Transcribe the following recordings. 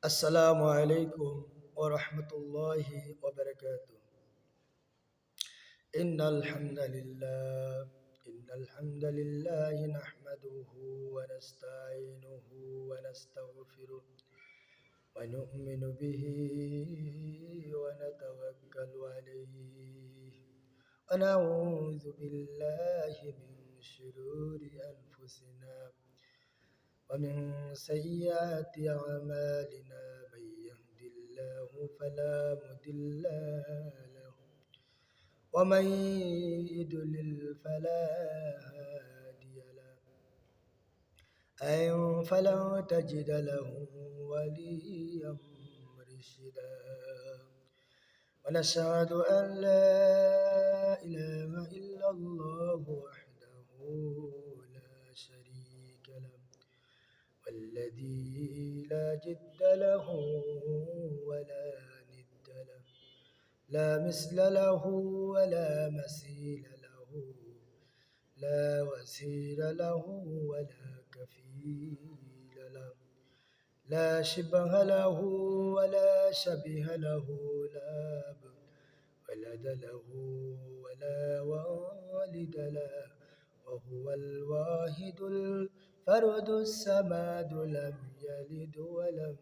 السلام عليكم ورحمة الله وبركاته. إن الحمد لله نحمده ونستعينه ونستغفره ونؤمن به ونتوكل عليه ونعوذ بالله من شرور أنفسنا ومن سيئات أعمالنا من يهد الله فلا مضل له ومن يضلل فلا هادي له فلن تجد له وليا مرشدا ونشهد أن لا إله إلا الله وحده لا شريك له والذي لا جد له ولا ند له لا مثل له ولا مثيل له لا وزير له ولا كفيل له لا شبه له ولا شبه له لا ولد له ولا والد له وهو الواحد الفرد الصمد لم يلد ولم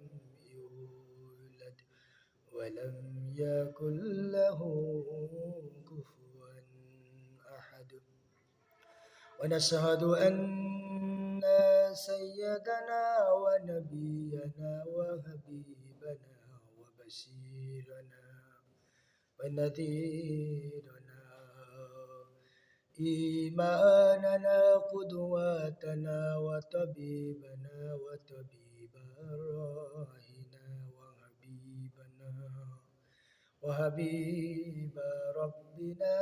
يولد ولم يكن له كفوا أحد ونشهد أن سيدنا ونبينا وحبيبنا وبشيرنا ونذيرنا إيماننا قدوتنا وطبيبنا وطبيب أرواحنا وحبيب ربنا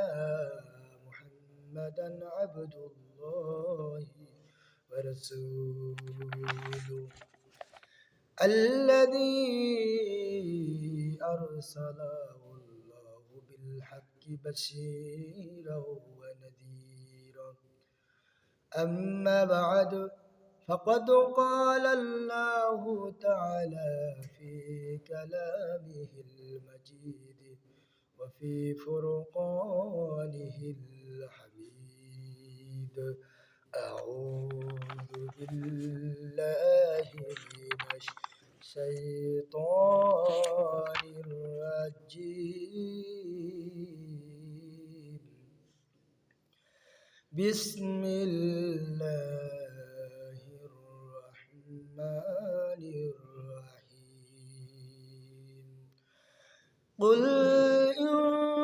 محمدا عبد الله ورسوله الذي أرسله الله بالحق بشيرا ونذيرا أما بعد فقد قال الله تعالى في كلامه المجيد وفي فرقانه الحميد أعوذ بالله من الشيطان الرجيم بسم الله الرحمن الرحيم قل إن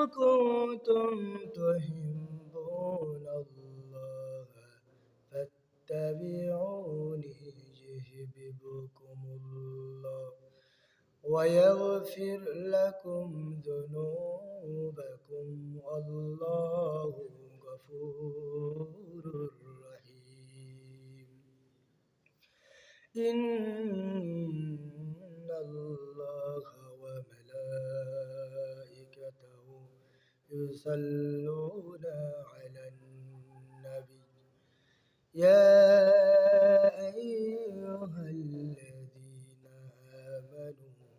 كنتم تحبون الله فاتبعوني يحببكم الله ويغفر لكم ذنوبكم والله غفور رحيم إن الله وملائكته يصلون على النبي يا أيها الذين آمنوا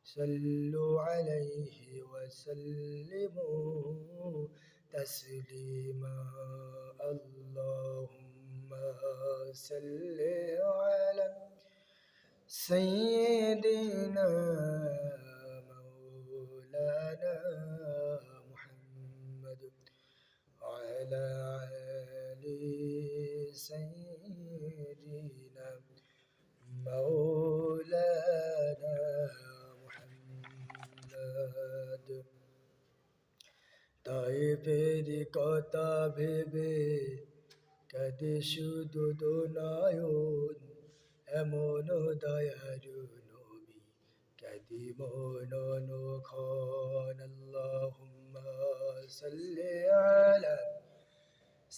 صلوا عليه وسلموا تسليما اللهم صل على سيدنا مولانا محمد وعلى آل سيدنا مولانا محمد তাইফের কথা ভেবে কাঁদে শুধু নয়ন এমন দয়ালু নবী কাঁদি মনন খন আল্লাহুম্মা সাল্লি আলা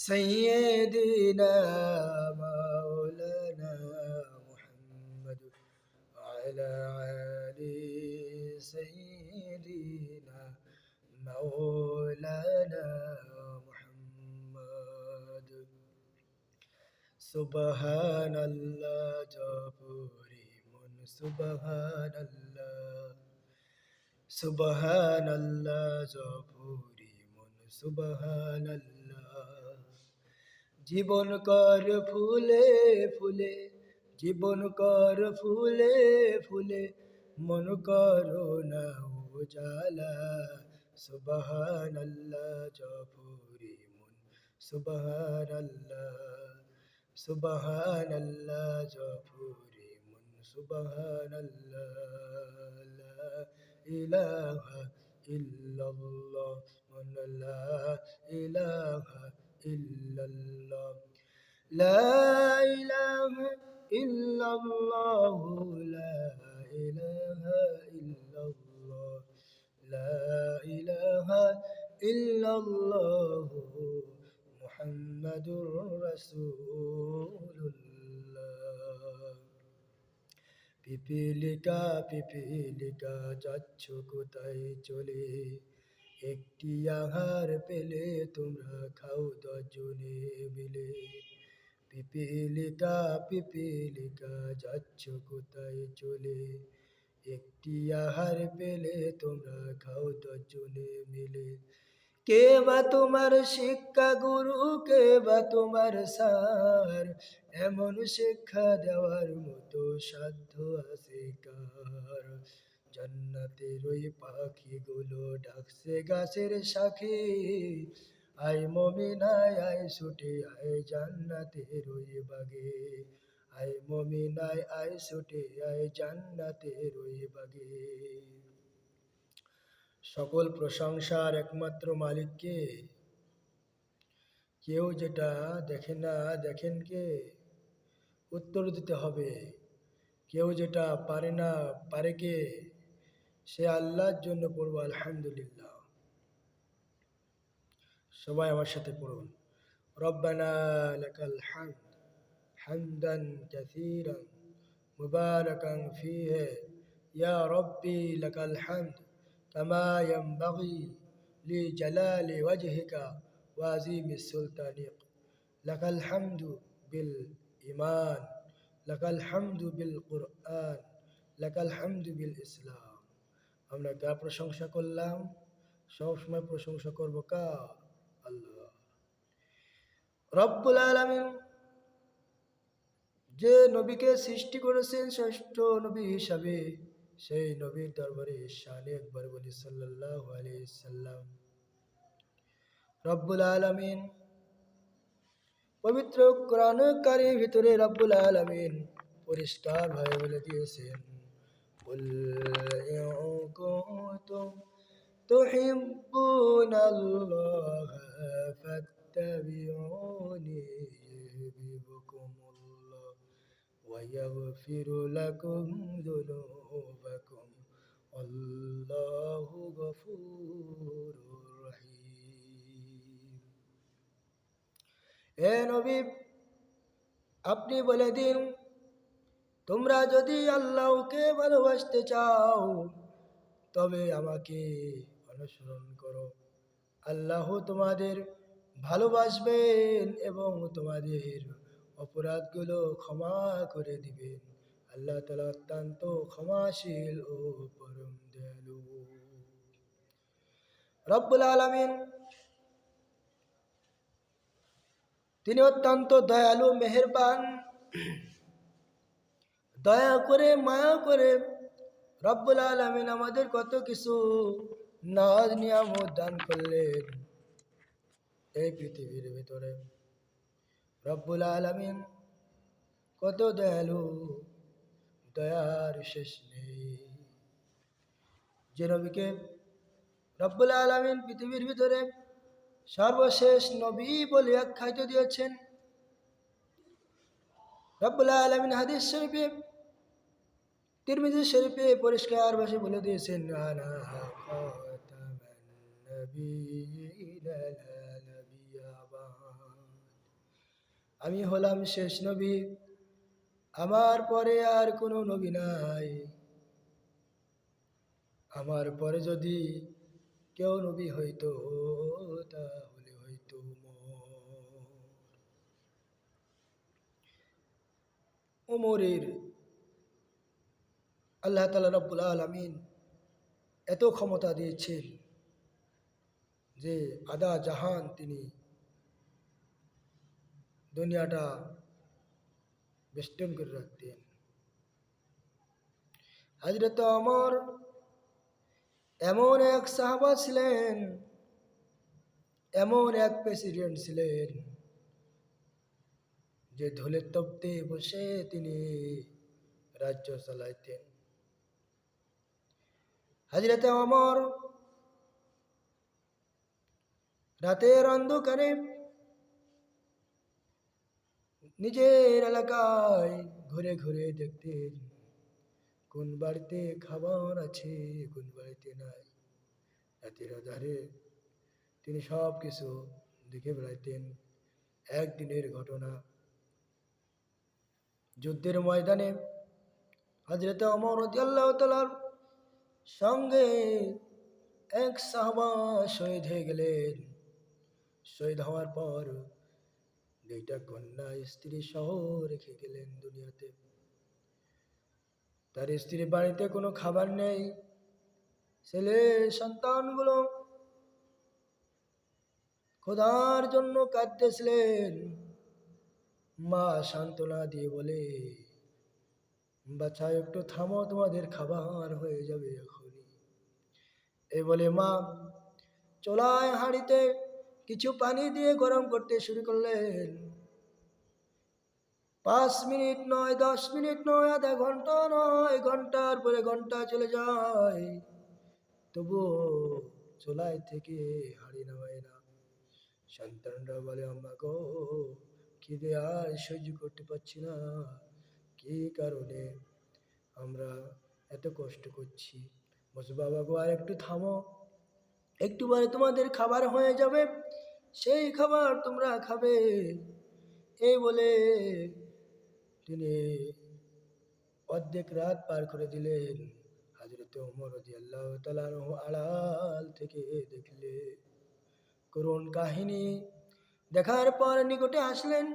সাইয়্যিদিনা মাওলানা মুহাম্মদ ওয়ালা আলি সাইয়্যিদিনা مولانا محمد سبحان الله جابوري من সুবহানাল্লাহ সুবহানাল্লাহ জপরি মন সুবহানাল্লাহ জীবন কর ফুলে ফুলে জীবন কর ফুলে ফুলে মন করো না উজালা সুবহানাল্লাহ জপরি মন সুবহানাল্লাহ সুবহানাল্লাহ জপরি মন সুবহানাল্লাহ লা ইলাহা ইল্লাল্লাহ মন লা ইলাহা ইল্লাল্লাহ লা ইলাহা ইল্লাল্লাহ লা ইলাহা ইল্লাল্লাহ লা ইলাহা ইল্লাল্লাহ মুহাম্মাদুর রাসূলুল্লাহ পিপিলিকা পিপিলিকা যাচ্ছ কোথায় চলে একটি আহার পেলে তোমরা খাও দশজনে মিলে পিপিলিকা পিপিলিকা যাচ্ছ কোথায় চলে একটি আহার পেলে তোমরা খাও দশজনে মিলে কে বা তোমার শিক্ষা গুরু কে বা তোমার সার এমন শিক্ষা দেওয়ার মতো সাধ্য আছে কার জান্নাতের ওই পাখিগুলো ডাকছে গাছের শাখে আয় মমিনায় আয় ছুটে আয় জান্নাতের ওই বাগে আয় মমিনায় আয় ছুটে আয় জান্নাতের ওই বাগে সকল প্রশংসার একমাত্র মালিককে কেউ যেটা দেখে না দেখেন কে উত্তর দিতে হবে কেউ যেটা পারে না পারে কে সে আল্লাহর জন্য পড়বো আলহামদুলিল্লাহ সবাই আমার সাথে পড়ুন রব্বানা লাকাল হামদ হামদান কাসীরান মুবারাকান ফীহি ইয়া রব্বি লাকাল হামদ কামা ইয়ানবাগি লিজালালি ওয়াজহিকা ওয়া আযীমি সুলতানিক লাকাল হামদু বিল ঈমান লাকাল হামদু বিল কুরআন লাকাল হামদু বিল ইসলাম আমরা কার প্রশংসা করলাম সবসময় প্রশংসা করব কার আল্লাহ রব্বুল আলামিন যে নবীকে সৃষ্টি করেছেন শ্রেষ্ঠ নবী হিসাবে সেই নবীর দরবারে শানে একবার বলি সাল্লাল্লাহু আলাইহি সাল্লাম রব্বুল আলামিন পবিত্র কোরআন কারীমের ভিতরে রব্বুল আলামিন পরিষ্কার ভাবে বলে দিয়েছেন কুল ইন কুনতুম তুহিব্বুনাল্লাহা ফাত্তাবিউনি ইউহিব্বুকুমুল্লাহ ওয়া ইয়াগফির লাকুম যুনুবাকুম আল্লাহু গফুরুর রহিম হে নবী আপনি বলে দিন তোমরা যদি আল্লাহকে ভালোবাসতে চাও তবে আমাকে অনুসরণ করো আল্লাহ তোমাদের ভালোবাসবেন এবং তোমাদের অপরাধগুলো ক্ষমা করে দিবেন আল্লাহ তাআলা অত্যন্ত ক্ষমাশীল ও পরম দয়ালু রব্বুল আলামিন তিনি অত্যন্ত দয়ালু মেহেরবান দয়া করে মায়া করে রব্বুল আলামিন আমাদের কত কিছু নাজ নিয়ামত দান করলেন এই পৃথিবীর ভিতরে রব্বুল আলামিন কত দয়ালু দয়ার শেষ নেই যে নবীকে রব্বুল আলামিন পৃথিবীর ভিতরে সর্বশেষ নবী বলে আখ্যায়িত দিয়েছেন রব্বুল আলামিন হাদিস শরীফে তিরমিজি শরীফে পরিষ্কার ভাষায় বলে দিয়েছেন আনা খাতামান নবিয়্যিনা লা নবিয়্যা বা'দ আমি হলাম শেষ নবী আমার পরে আর কোনো নবী নাই আমার পরে যদি কেউ নবী হইতো তাহলে হইতো ওমরের আল্লাহ তাআলা রব্বুল আলামিন এত ক্ষমতা দিয়েছেন যে আধা জাহান তিনি দুনিয়াটা বেষ্টন করে রাখতেন। হযরত ওমর এমন এক সাহাবা ছিলেন, এমন এক প্রেসিডেন্ট ছিলেন যে ধুলের তপ্তে বসে তিনি রাজ্য চালাইতেন। হযরত ওমর রাতের অন্ধকারে নিজের এলাকায় ঘুরে ঘুরে দেখতেন কোন বাড়িতে খাবার আছে, কোন বাড়িতে নাই। রাতের আধারে তিনি সব কিছু দেখে বেড়াইতেন। একদিনের ঘটনা, যুদ্ধের ময়দানে হযরত ওমর রাদিয়াল্লাহু তাআলার সঙ্গে এক সাহাবা শহীদ হয়ে গেলেন। শহীদ হওয়ার পর দুইটা কন্যা স্ত্রী সহ রেখে গেলেন দুনিয়াতে। তার স্ত্রীর বাড়িতে কোনো খাবার নেই, ছেলে সন্তানগুলো খোদার জন্য কাঁদতেছিলেন। মা সান্ত্বনা দিয়ে বলে, বাচ্চা একটু থামো, তোমাদের খাবার হয়ে যাবে এখনই। এই বলে মা চোলায় হাঁড়িতে কিছু পানি দিয়ে গরম করতে শুরু করলেন। 5 মিনিট নয়, 10 মিনিট নয়, আধা ঘন্টা নয়, ঘন্টার পরে ঘন্টা চলে যায়, তবুও চোলাই থেকে হাঁড়ি নামায় না। সন্তানরা বলে, আম্মা গো, খিদে আর সহ্য করতে পারছি না, কি কারণে আমরা এত কষ্ট করছি। বলছে, বাবা গো, আর একটু থামো, একটু পরে তোমাদের খাবার হয়ে যাবে, সেই খাবার তোমরা খাবে। এই বলে তিনি অর্ধেক রাত পার করে দিলেন। হযরত ওমর রাদিয়াল্লাহু তাআলা আনহু আড়াল থেকে দেখলে করুণ কাহিনী। দেখার পর নিকটে আসলেন,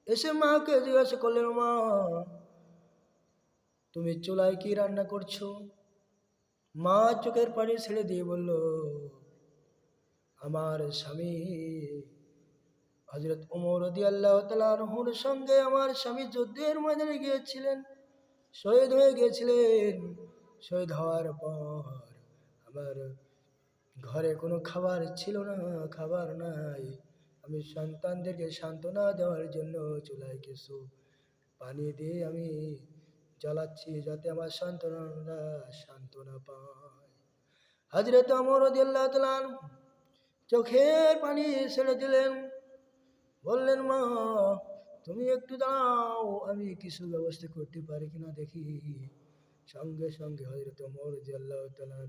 এসে মাকে জিজ্ঞাসা করলেন, মা তুমি চুলায় কি রান্না করছো? মা চোখের পানি ছেড়ে দিয়ে বলল, আমার স্বামী হযরত ওমর রাদিয়াল্লাহু তাআলা আনহুর সঙ্গে আমার স্বামী যুদ্ধের ময়দানে গিয়েছিলেন, শহীদ হয়ে গিয়েছিলেন। শহীদ হওয়ার পর আমার ঘরে কোনো খাবার ছিল না, খাবার নাই। আমি সন্তানদেরকে সান্ত্বনা দেওয়ার জন্য চুলায় কিছু পানি দিয়ে আমি জ্বালাচ্ছি, যাতে আমার সন্তানরা সান্ত্বনা পায়। হযরত ওমর রাদিয়াল্লাহু তাআলা আনহু চোখের পানি ছেড়ে দিলেন, বললেন, মা তুমি একটু দাও, আমি কিছু ব্যবস্থা করতে পারি কিনা দেখি। সঙ্গে সঙ্গে হযরত ওমর রাদিয়াল্লাহু তাআলা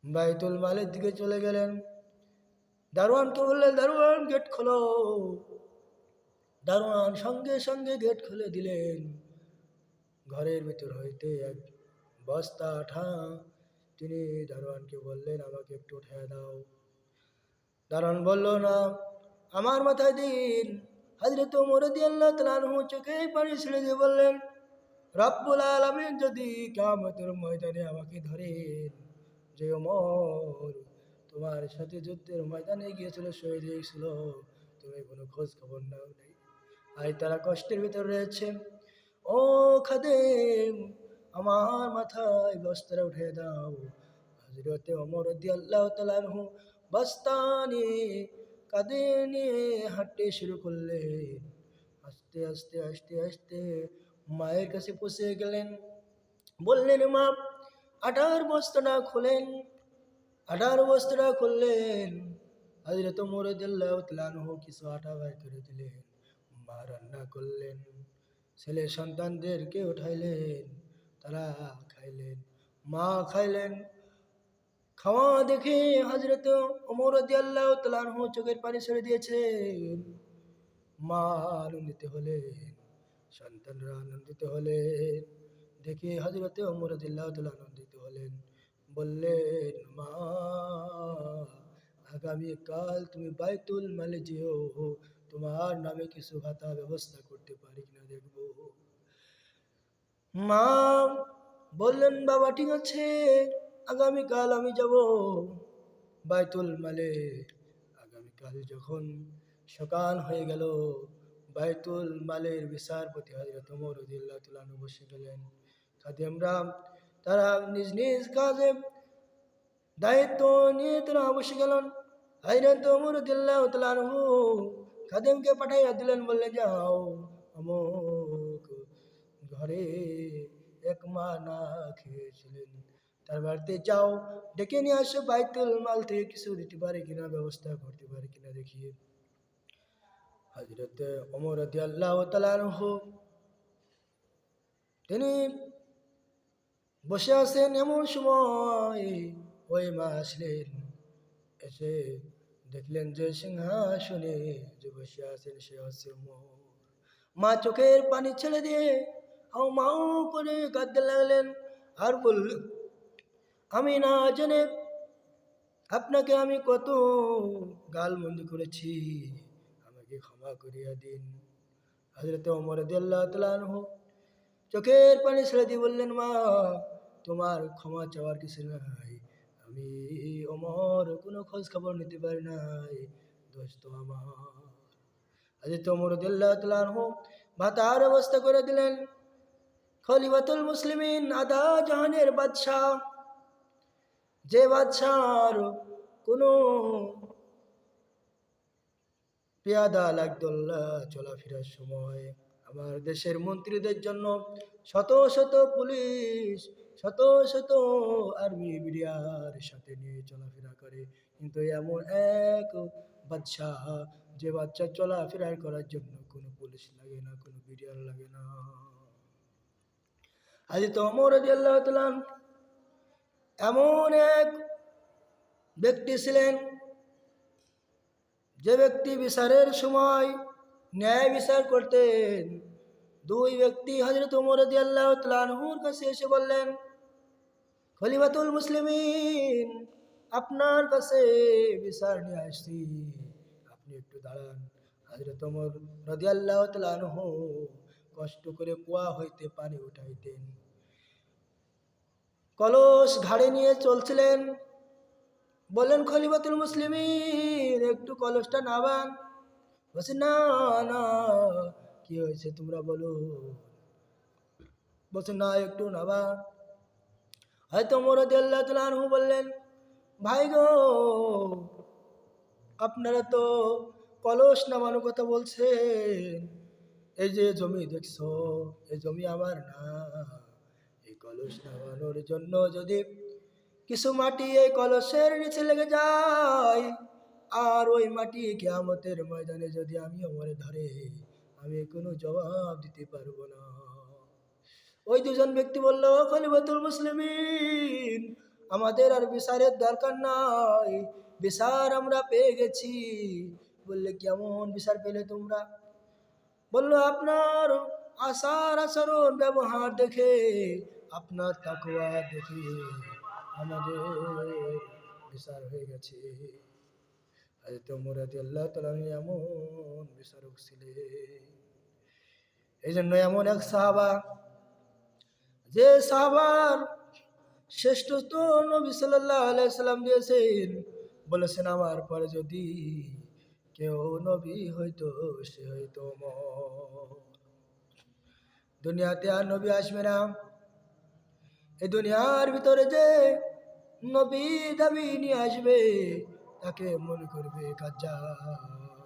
বাইতুল মালের দিকে চলে গেলেন। দারোয়ানকে বললেন, দারোয়ান গেট খোলো। দারোয়ান সঙ্গে সঙ্গে গেট খুলে দিলেন। ঘরের ভিতর হইতে এক বস্তা আঠা তিনি দারোয়ানকে বললেন, আমাকে একটু উঠায় দাও। দারোয়ান বলল, না, আমার মাথায় দিন। হযরত ওমর রাদিয়াল্লাহু তাআলা আনহু চোখে পানি ছেড়ে দিয়ে বললেন, রব্বুল আলামিন যদি কিয়ামতের ময়দানে আমাকে ধরেন যে ওমর তোমার সাথে যুদ্ধের ময়দানে গিয়েছিল, শহীদ হয়েছিল, তুমি কোনো খোঁজ খবর নাও নাই, আর তারা কষ্টের ভিতর রয়েছে, ও খাদেম আমার মাথায় বস্তাটা উঠে দাও। হযরত ওমর রাদিয়াল্লাহু তাআলা আনহু বস্তা নিয়ে কাঁধে নিয়ে হাঁটতে শুরু করলেন। আস্তে আস্তে আস্তে আস্তে মায়ের কাছে পৌঁছে গেলেন। বললেন, মা আটার বস্তাটা খুলেন। আটার বস্তাটা খুললেন। হযরত ওমর রাদিয়াল্লাহু তাআলা আনহু কিছু আটা বের করে দিলেন। মা রান্না করলেন, ছেলে সন্তানদেরকে উঠাইলেন, তারা খাইলেন, মা খাইলেন। খাওয়া দেখে হযরত ওমর রাদিয়াল্লাহু তাআলা আনহু চোখের পানি ছেড়ে দিয়েছেন। মা আনন্দিত হলেন, সন্তানরা আনন্দিত হলেন। দেখে হযরত ওমর রাদিয়াল্লাহু তাআলা আনন্দিত হলেন। বললেন, মা আগামীকাল তুমি বাইতুল মালে যেও, তোমার নামে কিছু ভাতা ব্যবস্থা করতে পারি কিনা দেখবো। মা বললেন, বাবা ঠিক আছে, আগামীকাল আমি যাব বাইতুল মালে। আগামীকাল যখন সকাল হয়ে গেল, বাইতুল মালের বিচারপতি হযরত ওমর রাদিয়াল্লাহু তাআলা আনহু বসে গেলেন। খাদেমরা তারা নিজ নিজ কাজে দায়িত্ব নিয়ে তারা বসে গেলেন। হযরত ওমর রাদিয়াল্লাহু তাআলা আনহু খাদেমকে পাঠাইয়া দিলেন, বললেন, যাও অমুক ঘরে এক মা না খেয়েছিলেন, তার বাড়িতে যাও, ডেকে নিয়ে আসো, বাইতুল মাল থেকে কিছু দিতে পারে কিনা, ব্যবস্থা করতে পারে কিনা দেখিয়ে। হযরত ওমর রাদিয়াল্লাহু তাআলা আনহু তিনি বসে আছেন, এমন সময় ওই মা আসলেন। এসে দেখলেন যে সিংহাসনে যে বসে আছেন সে হচ্ছে ওমর। মা চোখের পানি ছেড়ে দিয়ে হাউ মাউ করে কাঁদতে লাগলেন আর বললেন, আমি না জেনে আপনাকে আমি কত গালমন্দি করেছি, আমাকে ক্ষমা করিয়া দিন। হযরত ওমর রাদিয়াল্লাহু তাআলা আনহু চোখের পানি ছেড়ে দিয়ে বললেন, মা তোমার ক্ষমা চাওয়ার কিছু নাই, আমি ওমর কোনো খোঁজ খবর নিতে পারি নাই, দোষ তো আমার। হযরত ওমর রাদিয়াল্লাহু তাআলা আনহু ভাতার ব্যবস্থা করে দিলেন। খলিফাতুল মুসলিমিন, আধা জাহানের বাদশাহ, যে বাদশার কোনো পেয়াদা লাগতো না চলাফেরার সময়, আমার দেশের মন্ত্রীদের জন্য শত শত পুলিশ, শত শত আর্মি বিডিআর সাথে নিয়ে চলাফেরা করে, কিন্তু এমন এক বাদশাহ যে বাচ্চা চলাফেরা করার জন্য কোনো পুলিশ লাগে না, কোনো বিডিআর লাগে না। হযরত ওমর রাদিয়াল্লাহু তাআলা এমন এক ব্যক্তি ছিলেন যে ব্যক্তি বিচারের সময় ন্যায় বিচার করতেন। দুই ব্যক্তি হযরত ওমর রাদিয়াল্লাহু তাআলা আনহুর কাছে এসে বললেন, খলিফাতুল মুসলিমিন, আপনার কাছে বিচার নিয়ে আসছি, আপনি একটু দাঁড়ান। হযরত ওমর রাদিয়াল্লাহু তাআলা আনহু কষ্ট করে কুয়া হইতে পানি উঠাইতেন, কলস ঘাড়ে নিয়ে চলছিলেন। বললেন, খলিফাতুল মুসলিমিন, একটু কলসটা নাবান। বলছে, না না, কি হয়েছে তোমরা বলো। বলছে, না, একটু নাবান। হয়তো ওমর রাদিয়াল্লাহু তাআলা আনহু বললেন, ভাই গো, আপনারা তো কলস নামানোর কথা বলছেন, এই যে জমি দেখছো, এই জমি আমার না। এই কলস নামানোর জন্য যদি কিছু মাটি এই কলসের নিচে লেগে যায়, আর ওই মাটি কিয়ামতের ময়দানে যদি আমি ওমরে ধরে, আমি কোনো জবাব দিতে পারবো না। ওই দুজন ব্যক্তি বলল, খলিফাতুল মুসলিমিন, আমাদের আর বিচারের দরকার নাই, বিচার আমরা পেয়ে গেছি। বললে, কেমন বিচার পেলে তোমরা? বলল, আপনার আচার আচরণ ব্যবহার দেখে, আপনার তাকওয়া দেখে আমাদের বিচার হয়ে গেছে। হযরত ওমর রাদিয়াল্লাহু তাআলা এমন বিচারক ছিলেন। এই জন্য এমন এক সাহাবা, যে সাহাবার শ্রেষ্ঠত্ব নবী সাল্লাল্লাহু আলাইহি সাল্লাম দিয়েছেন, বলেছেন, আমার পরে যদি কেউ নবী হইতো সে হইতো ওমর। দুনিয়াতে আর নবী আসবে না। এই দুনিয়ার ভিতরে যে নবী দাবি নিয়ে আসবে, তাকে মনে করবে কাজ্জাব।